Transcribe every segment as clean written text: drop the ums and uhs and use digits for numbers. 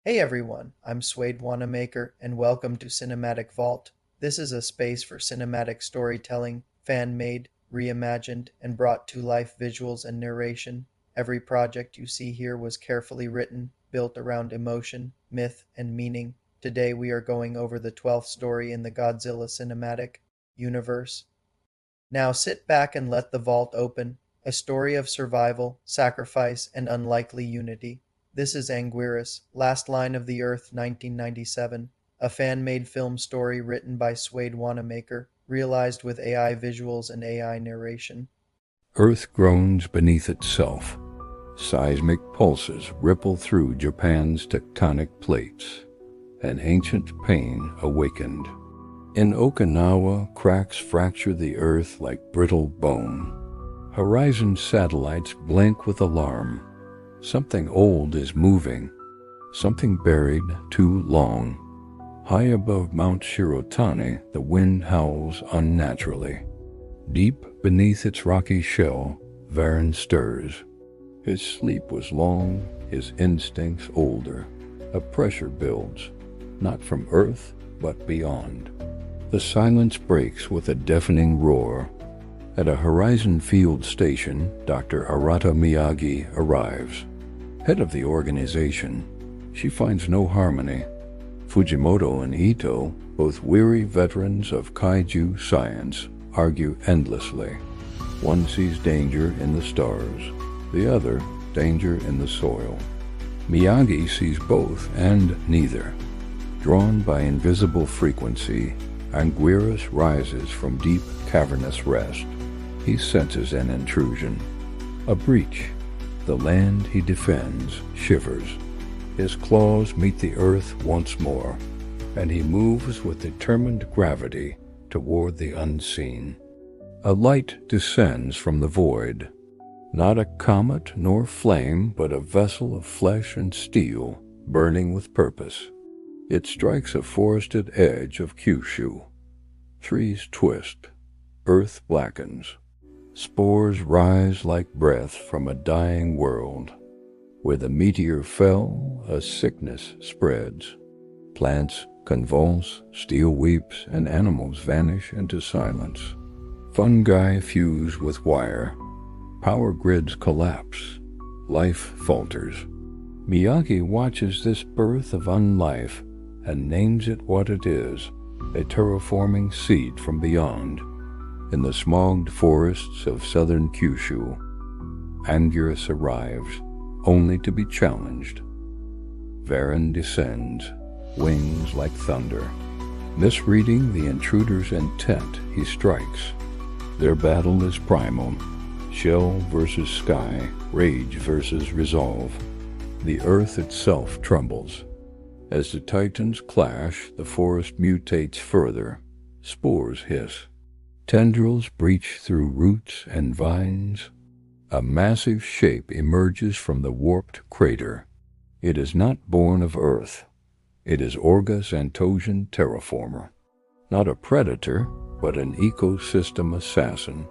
Hey everyone, I'm Suede Wanamaker, and welcome to Cinematic Vault. This is a space for cinematic storytelling, fan-made, reimagined, and brought to life visuals and narration. Every project you see here was carefully written, built around emotion, myth, and meaning. Today we are going over the 12th story in the Godzilla cinematic universe. Now sit back and let the vault open. A story of survival, sacrifice, and unlikely unity. This is Anguirus, Last Line of the Earth 1997, a fan-made film story written by Suede Wanamaker, realized with AI visuals and AI narration. Earth groans beneath itself. Seismic pulses ripple through Japan's tectonic plates. An ancient pain awakened. In Okinawa, cracks fracture the earth like brittle bone. Horizon satellites blink with alarm. Something old is moving, something buried too long. High above Mount Shirotane, the wind howls unnaturally. Deep beneath its rocky shell, Varan stirs. His sleep was long, his instincts older. A pressure builds, not from Earth, but beyond. The silence breaks with a deafening roar. At a Horizon Field station, Dr. Arata Miyagi arrives. Head of the organization, she finds no harmony. Fujimoto and Ito, both weary veterans of kaiju science, argue endlessly. One sees danger in the stars, the other danger in the soil. Miyagi sees both and neither. Drawn by invisible frequency, Anguirus rises from deep cavernous rest. He senses an intrusion, a breach. The land he defends shivers. His claws meet the earth once more, and he moves with determined gravity toward the unseen. A light descends from the void, not a comet nor flame, but a vessel of flesh and steel, burning with purpose. It strikes a forested edge of Kyushu. Trees twist, earth blackens. Spores rise like breath from a dying world. Where the meteor fell, a sickness spreads. Plants convulse, steel weeps, and animals vanish into silence. Fungi fuse with wire. Power grids collapse. Life falters. Miyagi watches this birth of unlife and names it what it is, a terraforming seed from beyond. In the smogged forests of southern Kyushu, Anguirus arrives, only to be challenged. Varan descends, wings like thunder. Misreading the intruder's intent, he strikes. Their battle is primal, shell versus sky, rage versus resolve. The earth itself trembles. As the titans clash, the forest mutates further. Spores hiss. Tendrils breach through roots and vines. A massive shape emerges from the warped crater. It is not born of Earth. It is Orga Xantosian terraformer. Not a predator, but an ecosystem assassin.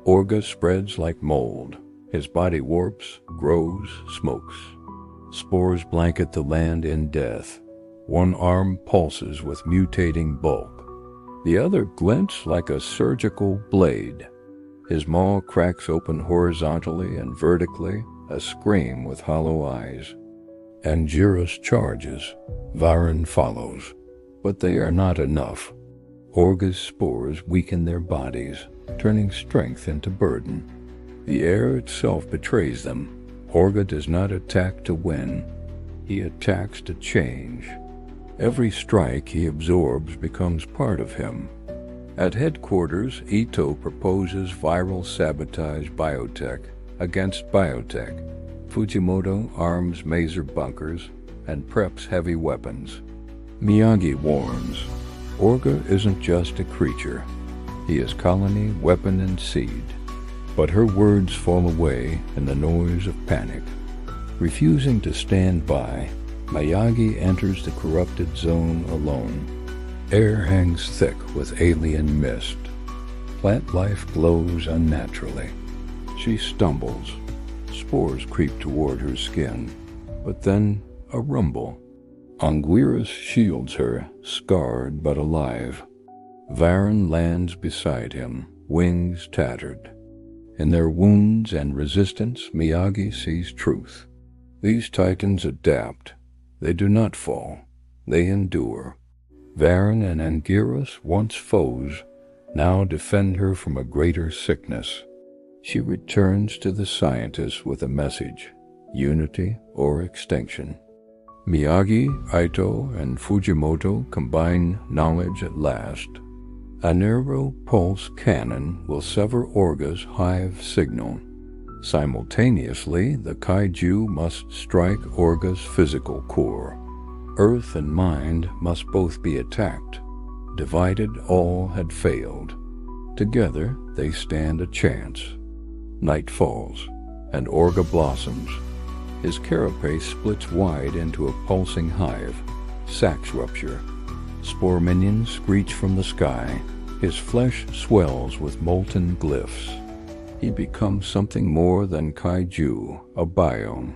Orga spreads like mold. His body warps, grows, smokes. Spores blanket the land in death. One arm pulses with mutating bulk. The other glints like a surgical blade. His maw cracks open horizontally and vertically, a scream with hollow eyes. Anguirus charges. Varan follows. But they are not enough. Orga's spores weaken their bodies, turning strength into burden. The air itself betrays them. Orga does not attack to win. He attacks to change. Every strike he absorbs becomes part of him. At headquarters, Ito proposes viral sabotage biotech against biotech. Fujimoto arms maser bunkers and preps heavy weapons. Miyagi warns, Orga isn't just a creature. He is colony, weapon, and seed. But her words fall away in the noise of panic. Refusing to stand by, Miyagi enters the corrupted zone alone. Air hangs thick with alien mist. Plant life glows unnaturally. She stumbles. Spores creep toward her skin. But then a rumble. Anguirus shields her, scarred but alive. Varan lands beside him, wings tattered. In their wounds and resistance, Miyagi sees truth. These titans adapt. They do not fall. They endure. Varan and Anguirus, once foes, now defend her from a greater sickness. She returns to the scientists with a message: unity or extinction. Miyagi, Ito, and Fujimoto combine knowledge at last. A narrow pulse cannon will sever Orga's hive signal. Simultaneously, the kaiju must strike Orga's physical core. Earth and mind must both be attacked. Divided, all had failed. Together, they stand a chance. Night falls, and Orga blossoms. His carapace splits wide into a pulsing hive. Sacs rupture. Spore minions screech from the sky. His flesh swells with molten glyphs. He becomes something more than kaiju, a biome.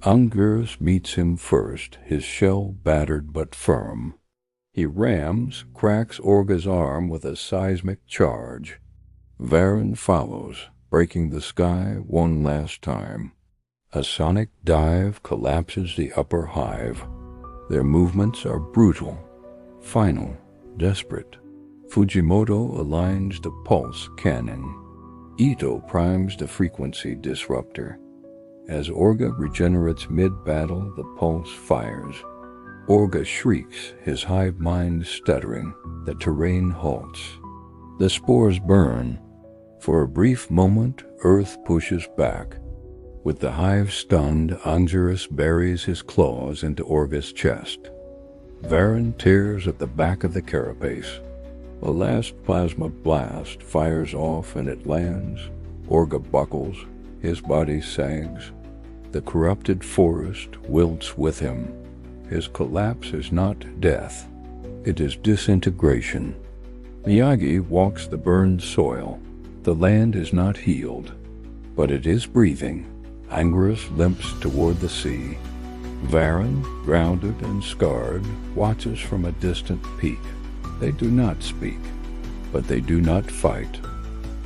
Anguirus meets him first, his shell battered but firm. He rams, cracks Orga's arm with a seismic charge. Varan follows, breaking the sky one last time. A sonic dive collapses the upper hive. Their movements are brutal, final, desperate. Fujimoto aligns the pulse cannon. Ito primes the frequency disruptor. As Orga regenerates mid-battle, the pulse fires. Orga shrieks, his hive mind stuttering. The terrain halts. The spores burn. For a brief moment, Earth pushes back. With the hive stunned, Anguirus buries his claws into Orga's chest. Varan tears at the back of the carapace. A last plasma blast fires off and it lands. Orga buckles, his body sags. The corrupted forest wilts with him. His collapse is not death. It is disintegration. Miyagi walks the burned soil. The land is not healed, but it is breathing. Anguirus limps toward the sea. Varan, grounded and scarred, watches from a distant peak. They do not speak, but they do not fight.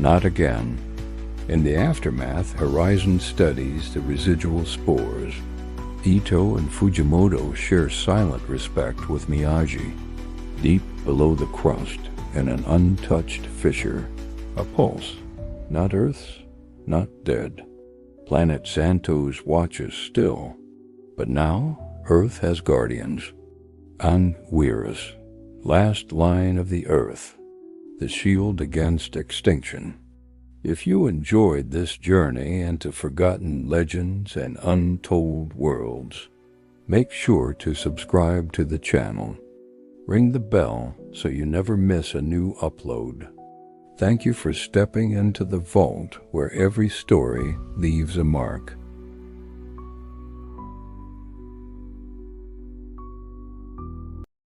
Not again. In the aftermath, Horizon studies the residual spores. Ito and Fujimoto share silent respect with Miyagi. Deep below the crust, in an untouched fissure, a pulse. Not Earth's, not dead. Planet Xantos watches still. But now, Earth has guardians. Anguirus, last line of the Earth, the shield against extinction. If you enjoyed this journey into forgotten legends and untold worlds, make sure to subscribe to the channel. Ring the bell so you never miss a new upload. Thank you for stepping into the vault where every story leaves a mark.